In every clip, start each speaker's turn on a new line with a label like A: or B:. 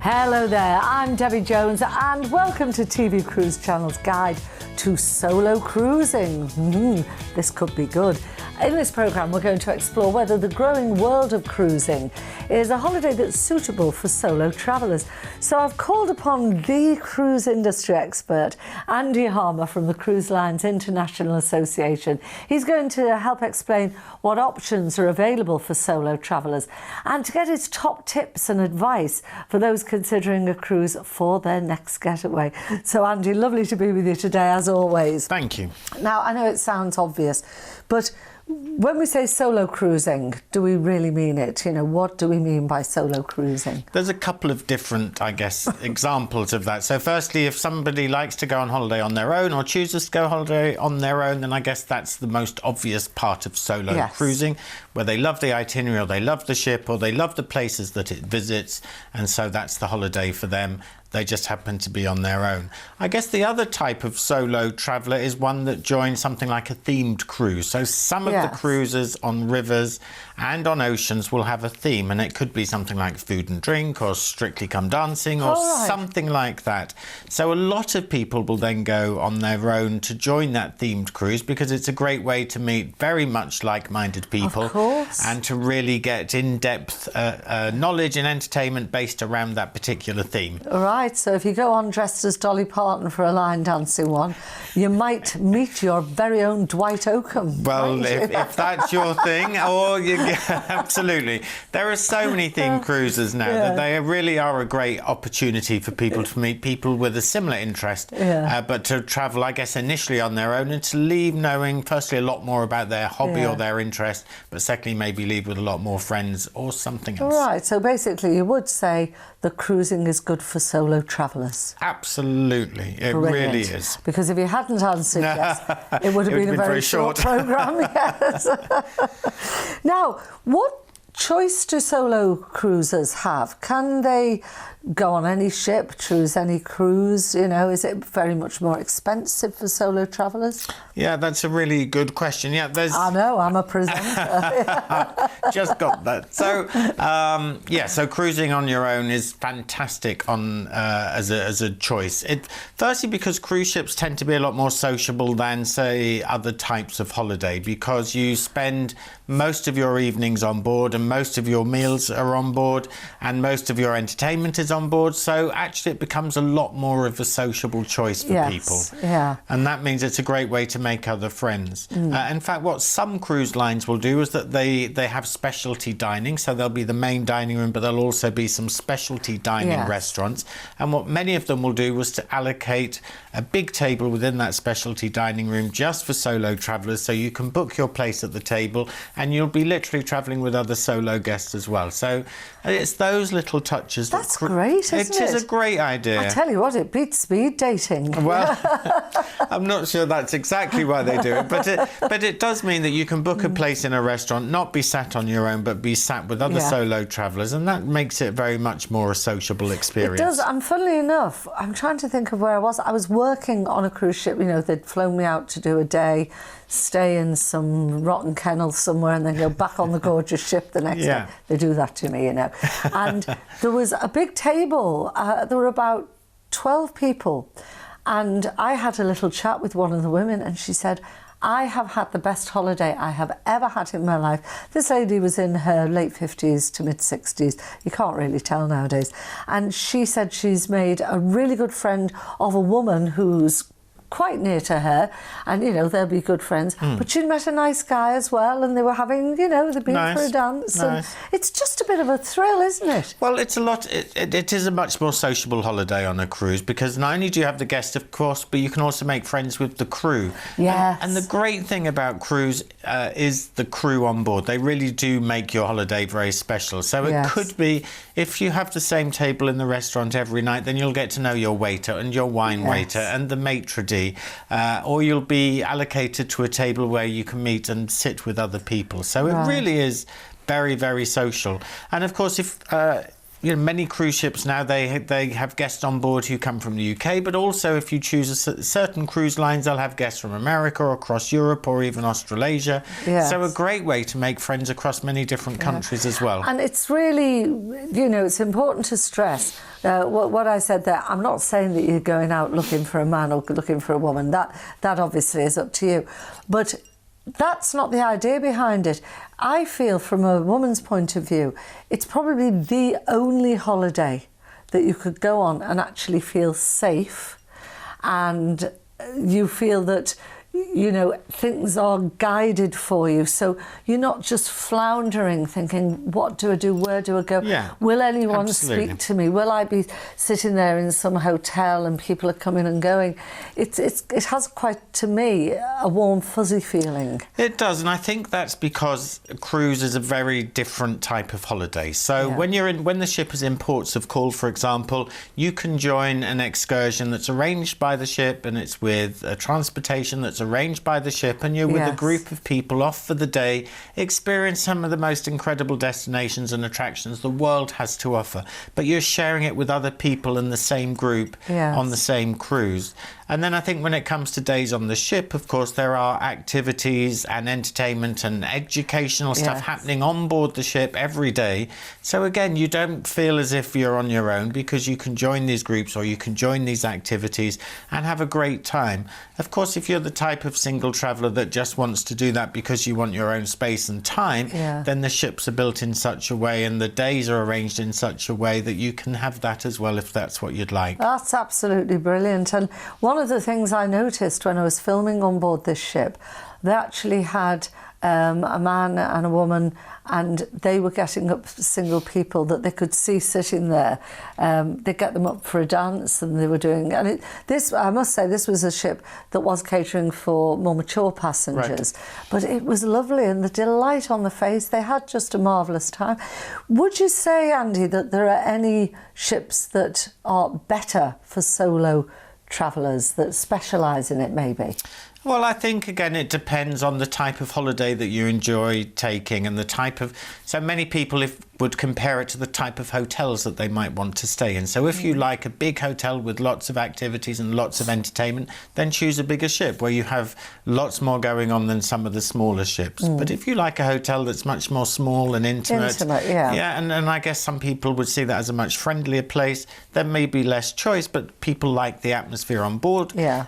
A: Hello there, I'm Debbie Jones and welcome to TV Cruise Channel's guide to solo cruising. This could be good. In this programme we're going to explore whether the growing world of cruising is a holiday that's suitable for solo travellers. So I've called upon the cruise industry expert, Andy Harmer from the Cruise Lines International Association. He's going to help explain what options are available for solo travellers and to get his top tips and advice for those considering a cruise for their next getaway. So Andy, lovely to be with you today as always.
B: Thank you.
A: Now I know it sounds obvious, but when we say solo cruising, do we really mean it? You know, what do we mean by solo cruising?
B: There's a couple of different, I guess, examples of that. So firstly, if somebody likes to go on holiday on their own or chooses to go on holiday on their own, then I guess that's the most obvious part of solo cruising, where they love the itinerary or they love the ship or they love the places that it visits, and so that's the holiday for them. They just happen to be on their own. I guess the other type of solo traveller is one that joins something like a themed cruise. So some of the cruises on rivers and on oceans will have a theme, and it could be something like food and drink or Strictly Come Dancing or something like that. So a lot of people will then go on their own to join that themed cruise because it's a great way to meet very much like-minded people and to really get in-depth knowledge and entertainment based around that particular theme.
A: Right, so if you go on dressed as Dolly Parton for a line dancing one, you might meet your very own Dwight Oakham.
B: Well, if that's your thing, or you absolutely. There are so many themed cruises now that they really are a great opportunity for people to meet people with a similar interest, but to travel, I guess, initially on their own and to leave knowing, firstly, a lot more about their hobby or their interest, but secondly, maybe leave with a lot more friends or something else.
A: Right, so basically you would say that cruising is good for solo travellers.
B: Absolutely, it really is.
A: Because if you hadn't answered yes, it would have been a very short programme. Yes. Now, what choice do solo cruisers have? Can they go on any ship, choose any cruise? You know, is it very much more expensive for solo travellers?
B: Yeah, that's a really good question. Yeah, there's.
A: I know, I'm a presenter.
B: Just got that. So, so cruising on your own is fantastic on as a choice. Firstly, because cruise ships tend to be a lot more sociable than, say, other types of holiday, because you spend most of your evenings on board and most of your meals are on board and most of your entertainment is on board, so actually it becomes a lot more of a sociable choice for people. And that means it's a great way to make other friends. In fact, what some cruise lines will do is that they have specialty dining, so there'll be the main dining room, but there'll also be some specialty dining restaurants, and what many of them will do was to allocate a big table within that specialty dining room just for solo travellers, so you can book your place at the table and you'll be literally travelling with other solo guests as well. So it's those little touches.
A: That's great, isn't it?
B: It is a great idea.
A: I tell you what, it beats speed dating.
B: Well, I'm not sure that's exactly why they do it, but it does mean that you can book a place in a restaurant, not be sat on your own, but be sat with other solo travellers, and that makes it very much more a sociable experience.
A: It does, and funnily enough, I'm trying to think of where I was. I was working on a cruise ship, you know, they'd flown me out to do a day, stay in some rotten kennel somewhere and then go back on the gorgeous ship the next day. They do that to me, you know. And there was a big table. There were about 12 people. And I had a little chat with one of the women and she said, I have had the best holiday I have ever had in my life. This lady was in her late 50s to mid 60s. You can't really tell nowadays. And she said she's made a really good friend of a woman who's quite near to her, and you know they'll be good friends. But she'd met a nice guy as well, and they were having, you know, they'd been for a dance. And it's just a bit of a thrill, isn't it?
B: Well, it's a lot. It is a much more sociable holiday on a cruise because not only do you have the guests, of course, but you can also make friends with the crew.
A: Yes.
B: And the great thing about cruise is the crew on board. They really do make your holiday very special. So it could be, if you have the same table in the restaurant every night, then you'll get to know your waiter and your wine waiter and the maitre d', or you'll be allocated to a table where you can meet and sit with other people. So it really is very, very social. And of course, if many cruise ships now, they have guests on board who come from the UK, but also if you choose certain cruise lines, they'll have guests from America or across Europe or even Australasia.
A: Yes.
B: So a great way to make friends across many different countries as well.
A: And it's really, it's important to stress what I said there. I'm not saying that you're going out looking for a man or looking for a woman. That obviously is up to you. But that's not the idea behind it. I feel from a woman's point of view, it's probably the only holiday that you could go on and actually feel safe, and you feel that things are guided for you, so you're not just floundering thinking, what do I do, where do I go, will anyone speak to me, will I be sitting there in some hotel and people are coming and going. It has quite, to me, a warm fuzzy feeling. It
B: does, and I think that's because a cruise is a very different type of holiday. So when the ship is in ports of call, for example, you can join an excursion that's arranged by the ship, and it's with a transportation that's arranged by the ship, and you're with a group of people off for the day, experience some of the most incredible destinations and attractions the world has to offer, but you're sharing it with other people in the same group on the same cruise. And then I think when it comes to days on the ship, of course, there are activities and entertainment and educational stuff happening on board the ship every day. So again, you don't feel as if you're on your own, because you can join these groups or you can join these activities and have a great time. Of course, if you're the type of single traveller that just wants to do that because you want your own space and time, then the ships are built in such a way and the days are arranged in such a way that you can have that as well if that's what you'd like.
A: That's absolutely brilliant. And one of the things I noticed when I was filming on board this ship, they actually had a man and a woman, and they were getting up single people that they could see sitting there. They get them up for a dance, and they were doing. And I must say, this was a ship that was catering for more mature passengers, but it was lovely, and the delight on the face. They had just a marvellous time. Would you say, Andy, that there are any ships that are better for solo travellers, that specialise in it, maybe?
B: Well, I think, again, it depends on the type of holiday that you enjoy taking and the type of... So many people would compare it to the type of hotels that they might want to stay in. So if you like a big hotel with lots of activities and lots of entertainment, then choose a bigger ship where you have lots more going on than some of the smaller ships. But if you like a hotel that's much more small and intimate, and I guess some people would see that as a much friendlier place, there may be less choice, but people like the atmosphere on board. In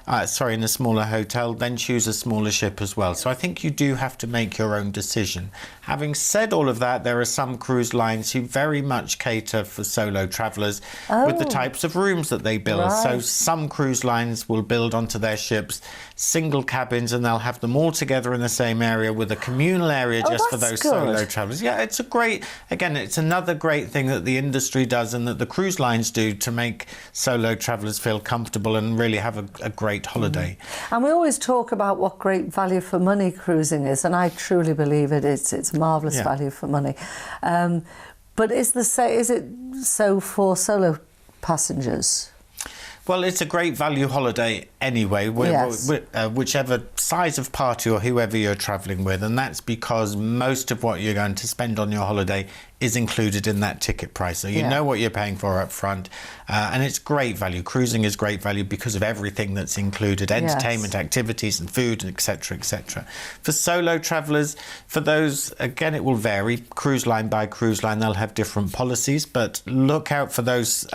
B: a smaller hotel, then choose a smaller ship as well. So I think you do have to make your own decision. Having said all of that, there are some cruise lines who very much cater for solo travellers with the types of rooms that they build. So some cruise lines will build onto their ships single cabins, and they'll have them all together in the same area with a communal area just for those solo travellers. Yeah, it's a great, again, it's another great thing that the industry does and that the cruise lines do to make solo travellers feel comfortable and really have a great holiday.
A: And we always talk about what great value for money cruising is, and I truly believe it is. It's marvellous value for money. But is it so for solo passengers?
B: Well, it's a great value holiday anyway, whichever size of party or whoever you're travelling with, and that's because most of what you're going to spend on your holiday is included in that ticket price. So you know what you're paying for up front, and it's great value. Cruising is great value because of everything that's included, entertainment, activities and food, etc., etc. For solo travellers, for those, again, it will vary. Cruise line by cruise line, they'll have different policies, but look out for those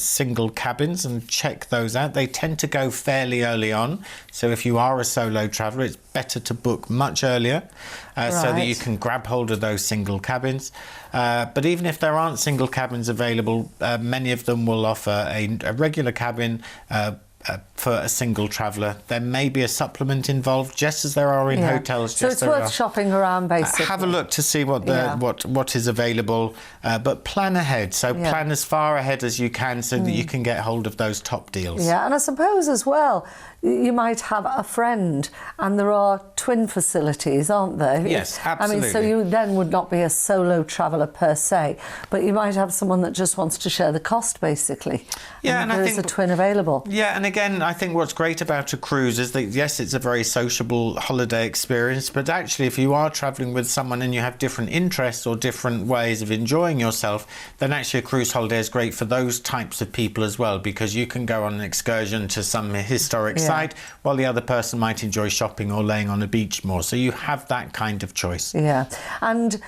B: single cabins and check those out. They tend to go fairly early on. So if you are a solo traveller, it's better to book much earlier so that you can grab hold of those single cabins. But even if there aren't single cabins available, many of them will offer a regular cabin for a single traveller. There may be a supplement involved, just as there are in hotels.
A: So it's worth shopping around, basically.
B: Have a look to see what what is available, but plan ahead. So plan as far ahead as you can so that you can get hold of those top deals.
A: Yeah, and I suppose as well, you might have a friend, and there are twin facilities, aren't there?
B: Yes, absolutely.
A: I mean, so you then would not be a solo traveller per se, but you might have someone that just wants to share the cost, basically.
B: Yeah, and
A: there is a twin available.
B: Yeah, and again, I think what's great about a cruise is that, yes, it's a very sociable holiday experience, but actually if you are travelling with someone and you have different interests or different ways of enjoying yourself, then actually a cruise holiday is great for those types of people as well, because you can go on an excursion to some historic site while the other person might enjoy shopping or laying on a beach more. So you have that kind of choice.
A: Yeah. And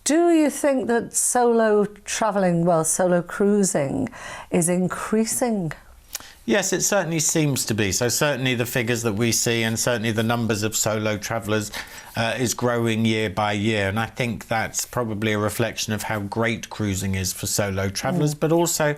A: do you think that solo travelling, solo cruising is increasing?
B: Yes, it certainly seems to be. So certainly the figures that we see and certainly the numbers of solo travellers is growing year by year. And I think that's probably a reflection of how great cruising is for solo travellers, but also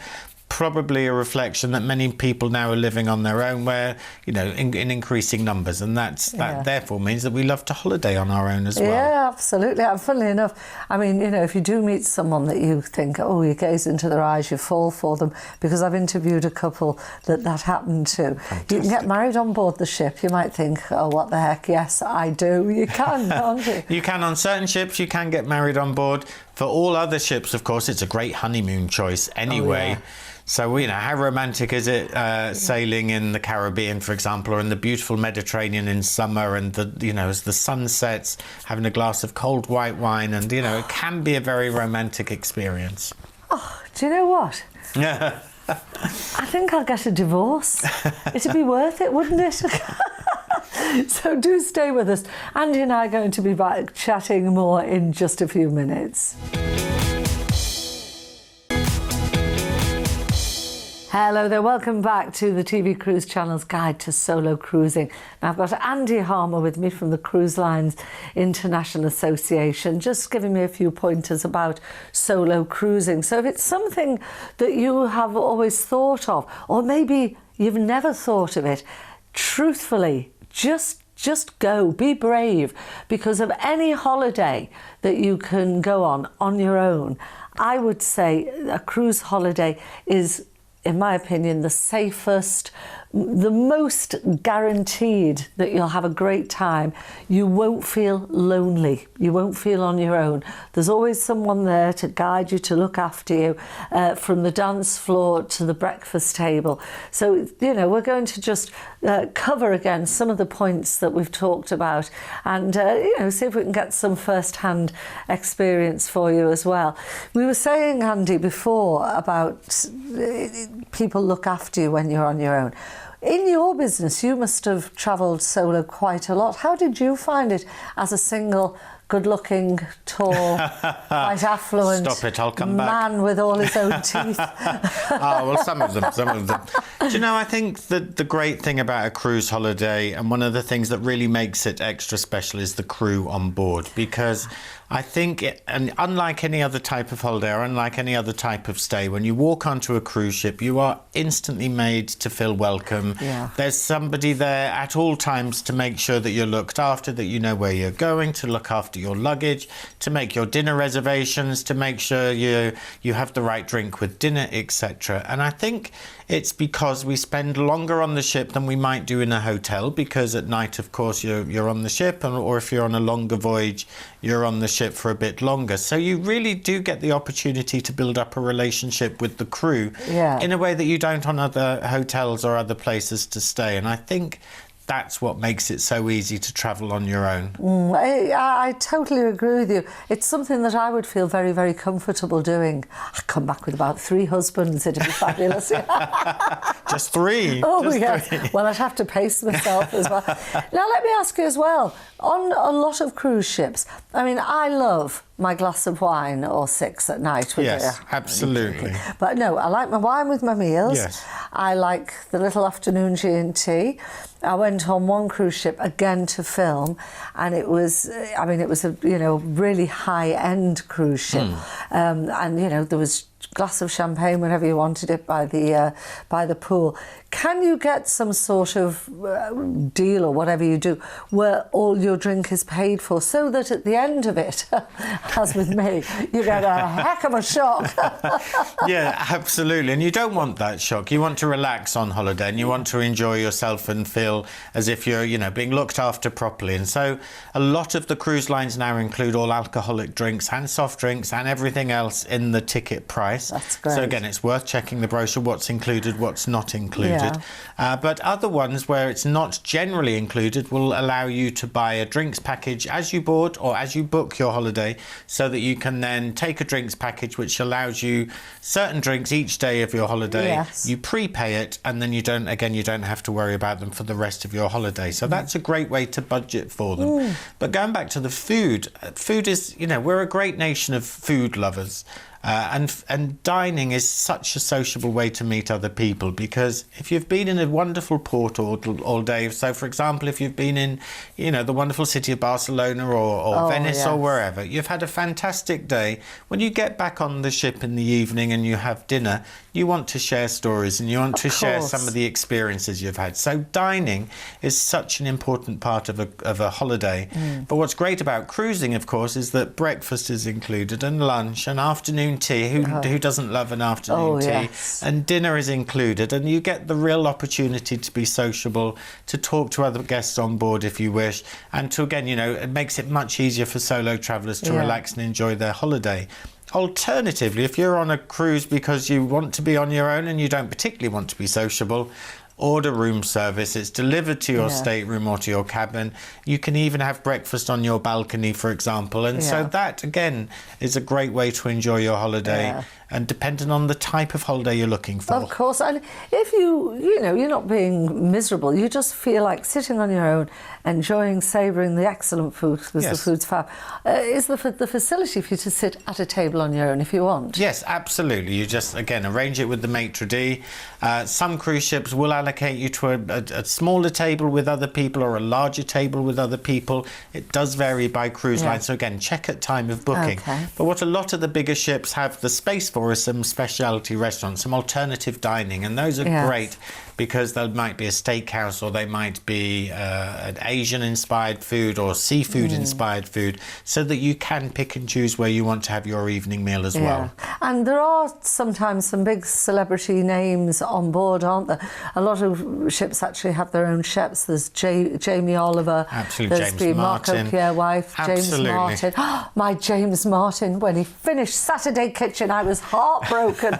B: probably a reflection that many people now are living on their own, where, you know, in increasing numbers, and that therefore means that we love to holiday on our own as well.
A: Yeah, absolutely. And funnily enough, I mean, you know, if you do meet someone that you think, oh, you gaze into their eyes, you fall for them, because I've interviewed a couple that happened to. Fantastic. You can get married on board the ship. You might think, oh, what the heck? Yes, I do. You can, can't you? You
B: can. On certain ships, you can get married on board. For all other ships, of course, it's a great honeymoon choice anyway. Oh, yeah. So, you know, how romantic is it sailing in the Caribbean, for example, or in the beautiful Mediterranean in summer, and as the sun sets, having a glass of cold white wine, and, you know, it can be a very romantic experience.
A: Oh, do you know what?
B: Yeah.
A: I think I'll get a divorce. It'd be worth it, wouldn't it? So do stay with us. Andy and I are going to be back chatting more in just a few minutes. Hello there, welcome back to the TV Cruise Channel's Guide to Solo Cruising. Now I've got Andy Harmer with me from the Cruise Lines International Association, just giving me a few pointers about solo cruising. So if it's something that you have always thought of, or maybe you've never thought of it, truthfully, just go, be brave, because of any holiday that you can go on your own. I would say a cruise holiday is, in my opinion, the safest, the most guaranteed that you'll have a great time. You won't feel lonely. You won't feel on your own. There's always someone there to guide you, to look after you, from the dance floor to the breakfast table. So, you know, we're going to just cover again some of the points that we've talked about, and, see if we can get some first-hand experience for you as well. We were saying, Andy, before about people look after you when you're on your own. In your business, you must have travelled solo quite a lot. How did you find it as a single, good-looking, tall, quite affluent
B: Stop it, I'll come back.
A: Man with all his own teeth?
B: Well, some of them. Do you know, I think that the great thing about a cruise holiday, and one of the things that really makes it extra special, is the crew on board, because I think, and unlike any other type of holiday or unlike any other type of stay, when you walk onto a cruise ship, you are instantly made to feel welcome.
A: Yeah.
B: There's somebody there at all times to make sure that you're looked after, that you know where you're going, to look after your luggage, to make your dinner reservations, to make sure you have the right drink with dinner, etc. And I think it's because we spend longer on the ship than we might do in a hotel, because at night, of course, you're on the ship, or if you're on a longer voyage, you're on the ship for a bit longer. So you really do get the opportunity to build up a relationship with the crew in a way that you don't on other hotels or other places to stay. And I think that's what makes it so easy to travel on your own.
A: I totally agree with you. It's something that I would feel very, very comfortable doing. I'd come back with about 3 husbands. It'd be fabulous.
B: Just 3?
A: Oh,
B: Just
A: yes.
B: 3.
A: Well, I'd have to pace myself as well. Now, let me ask you as well, on a lot of cruise ships, I mean, I love my glass of wine or 6 at night.
B: Yes, absolutely.
A: But no, I like my wine with my meals.
B: Yes.
A: I like the little afternoon G&T. I went on one cruise ship again to film, and it was a really high-end cruise ship, and there was glass of champagne whenever you wanted it by the pool. Can you get some sort of deal, or whatever you do, where all your drink is paid for, so that at the end of it, as with me, you get a heck of a shock?
B: Yeah, absolutely. And you don't want that shock. You want to relax on holiday, and you want to enjoy yourself and feel as if you're, being looked after properly. And so a lot of the cruise lines now include all alcoholic drinks and soft drinks and everything else in the ticket price. price.
A: That's great.
B: So again, it's worth checking the brochure, what's included, what's not included. But other ones where it's not generally included will allow you to buy a drinks package as you board or as you book your holiday, so that you can then take a drinks package which allows you certain drinks each day of your holiday.
A: Yes.
B: You prepay it, and then you don't have to worry about them for the rest of your holiday. So that's a great way to budget for them. But going back to the food is, we're a great nation of food lovers. And dining is such a sociable way to meet other people, because if you've been in a wonderful port all day, so for example, if you've been in, the wonderful city of Barcelona or Venice or wherever, you've had a fantastic day. When you get back on the ship in the evening and you have dinner, you want to share stories and you want to share some of the experiences you've had. So dining is such an important part of a holiday. But what's great about cruising, of course, is that breakfast is included and lunch and afternoon tea. Who doesn't love an afternoon tea?
A: Yes.
B: And dinner is included, and you get the real opportunity to be sociable, to talk to other guests on board if you wish, and to, again, it makes it much easier for solo travellers to relax and enjoy their holiday. Alternatively, if you're on a cruise because you want to be on your own and you don't particularly want to be sociable, order room service. It's delivered to your stateroom or to your cabin. You can even have breakfast on your balcony, for example. And so that, again, is a great way to enjoy your holiday. And depending on the type of holiday you're looking for.
A: Of course, and if you're not being miserable, you just feel like sitting on your own, enjoying, savouring the excellent food, because the food's fab. Is the facility for you to sit at a table on your own if you want?
B: Yes, absolutely. You just, again, arrange it with the maitre d'. Some cruise ships will allocate you to a smaller table with other people or a larger table with other people. It does vary by cruise line. So again, check at time of booking. But what a lot of the bigger ships have the space for is some specialty restaurants, some alternative dining, and those are great, because there might be a steakhouse, or they might be an Asian-inspired food or seafood-inspired food, so that you can pick and choose where you want to have your evening meal as well.
A: And there are sometimes some big celebrity names on board, aren't there? A lot of ships actually have their own chefs. There's Jamie Oliver.
B: Absolutely,
A: there's
B: James Martin.
A: Marco Pierre wife,
B: Absolutely.
A: James Martin. My James Martin, when he finished Saturday Kitchen, I was heartbroken.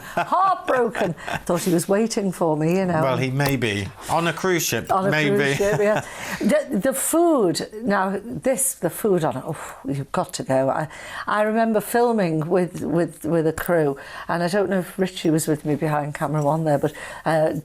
A: Thought he was waiting for me,
B: Well, he may be. On a cruise ship,
A: on a
B: maybe.
A: Cruise ship, yeah. The food, now the food on it, you've got to go. I remember filming with a crew, and I don't know if Richie was with me behind camera one there, but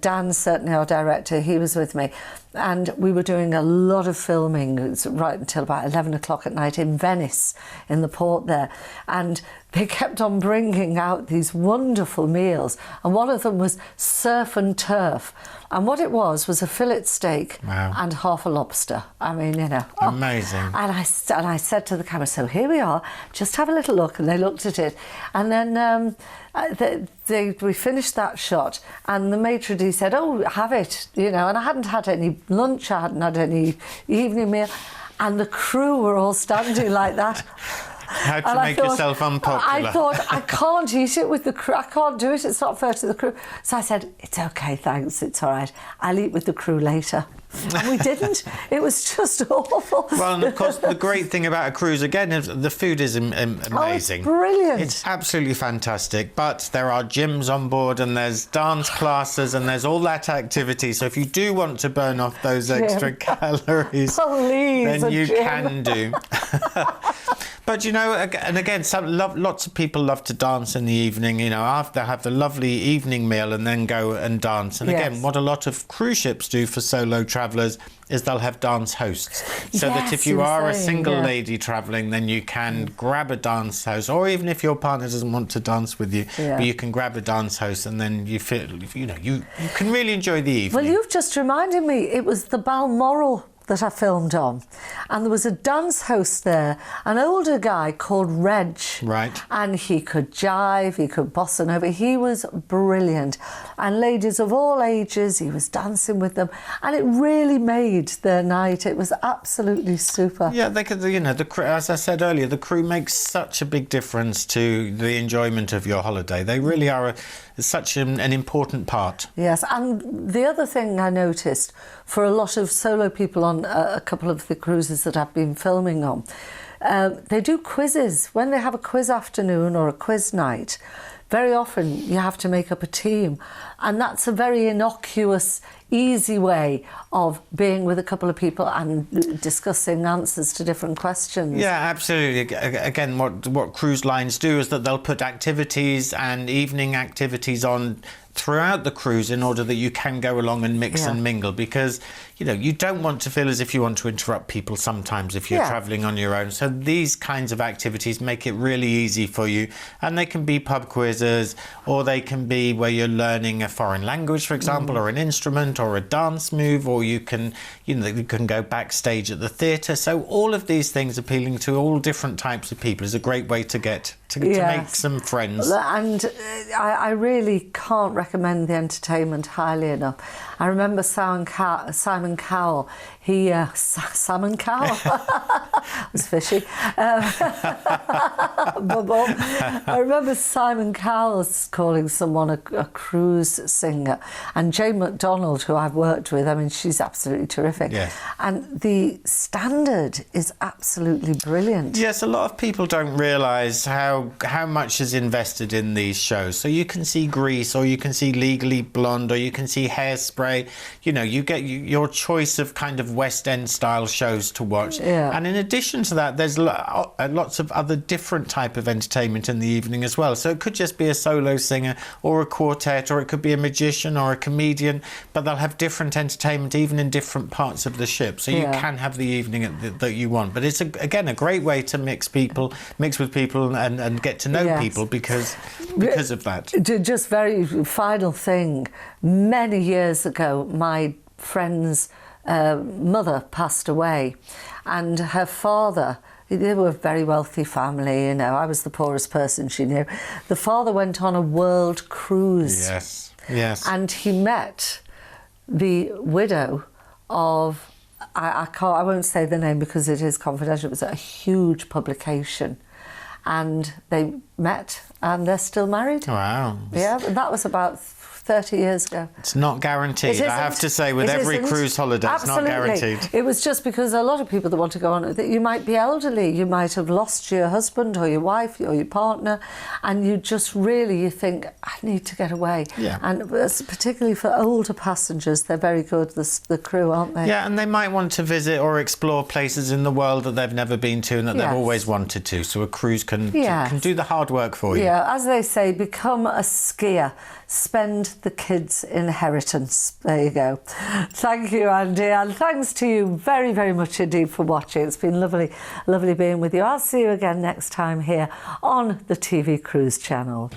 A: Dan, certainly our director, he was with me. And we were doing a lot of filming right until about 11 o'clock at night in Venice, in the port there. And they kept on bringing out these wonderful meals. And one of them was surf and turf. And what it was a fillet steak and half a lobster. I mean,
B: Amazing.
A: And I said to the camera, so here we are, just have a little look. And they looked at it. And then we finished that shot, and the maitre d' said, oh, have it, and I hadn't had any lunch, I hadn't had any evening meal, and the crew were all standing like that.
B: How to make yourself unpopular.
A: I thought, I can't eat it with the crew. I can't do it. It's not fair to the crew. So I said, it's okay, thanks. It's all right. I'll eat with the crew later. And we didn't. It was just awful.
B: Well, and of course, the great thing about a cruise, again, is the food is amazing.
A: Oh, it's brilliant.
B: It's absolutely fantastic. But there are gyms on board, and there's dance classes, and there's all that activity. So if you do want to burn off those extra calories, then you can do. But and again, lots of people love to dance in the evening. After have the lovely evening meal and then go and dance. And again, what a lot of cruise ships do for solo travellers is they'll have dance hosts, so that if you are a single lady travelling, then you can grab a dance host, or even if your partner doesn't want to dance with you, but you can grab a dance host, and then you feel you can really enjoy the evening.
A: Well, you've just reminded me, it was the Balmoral that I filmed on, and there was a dance host there, an older guy called Reg, and he could jive, he could bossa nova, he was brilliant, and ladies of all ages, he was dancing with them, and it really made their night. It was absolutely super.
B: Yeah, they could, the crew, as I said earlier, the crew makes such a big difference to the enjoyment of your holiday. They really are such an important part.
A: Yes, and the other thing I noticed for a lot of solo people on a couple of the cruises that I've been filming on, they do quizzes. When they have a quiz afternoon or a quiz night, very often you have to make up a team, and that's a very innocuous, easy way of being with a couple of people and discussing answers to different questions.
B: Yeah, absolutely. Again, what cruise lines do is that they'll put activities and evening activities on throughout the cruise in order that you can go along and mix and mingle, because you don't want to feel as if you want to interrupt people sometimes if you're traveling on your own. So these kinds of activities make it really easy for you, and they can be pub quizzes, or they can be where you're learning a foreign language, for example, or an instrument or a dance move, or you can go backstage at the theatre. So all of these things appealing to all different types of people is a great way to get to make some friends.
A: And I really can't recommend the entertainment highly enough. I remember Simon Cowell. Salmon Cowell? It was fishy. I remember Simon Cowell calling someone a cruise singer. And Jane McDonald, who I've worked with, I mean, she's absolutely terrific.
B: Yes.
A: And the standard is absolutely brilliant.
B: Yes, a lot of people don't realise how much is invested in these shows. So you can see Grease, or you can see Legally Blonde, or you can see Hairspray. You get your choice of kind of West End style shows to watch.
A: Yeah.
B: And in addition to that, there's lots of other different type of entertainment in the evening as well. So it could just be a solo singer or a quartet, or it could be a magician or a comedian, but they'll have different entertainment even in different parts of the ship. So you can have the evening that you want. But it's, again, a great way to mix with people and get to know people because of that.
A: Just very final thing. Many years ago, my friend's mother passed away, and her father, they were a very wealthy family, I was the poorest person she knew. The father went on a world cruise.
B: Yes.
A: And he met the widow of, I won't say the name because it is confidential, it was a huge publication. And they met and they're still married.
B: Wow.
A: Yeah, that was about 30 years ago.
B: It's not guaranteed, I have to say, with every cruise holiday.
A: Absolutely.
B: It's not guaranteed.
A: It was just because a lot of people that want to go on, that you might be elderly, you might have lost your husband or your wife or your partner, and you just really, you think, I need to get away.
B: Yeah.
A: And particularly for older passengers, they're very good, the crew, aren't they?
B: Yeah, and they might want to visit or explore places in the world that they've never been to and that they've always wanted to. So a cruise can do the hard work for you.
A: Yeah, as they say, become a skier. Spend the kids' inheritance. There you go. Thank you, Andy, and thanks to you very, very much indeed for watching. It's been lovely being with you. I'll see you again next time here on the TV Cruise Channel.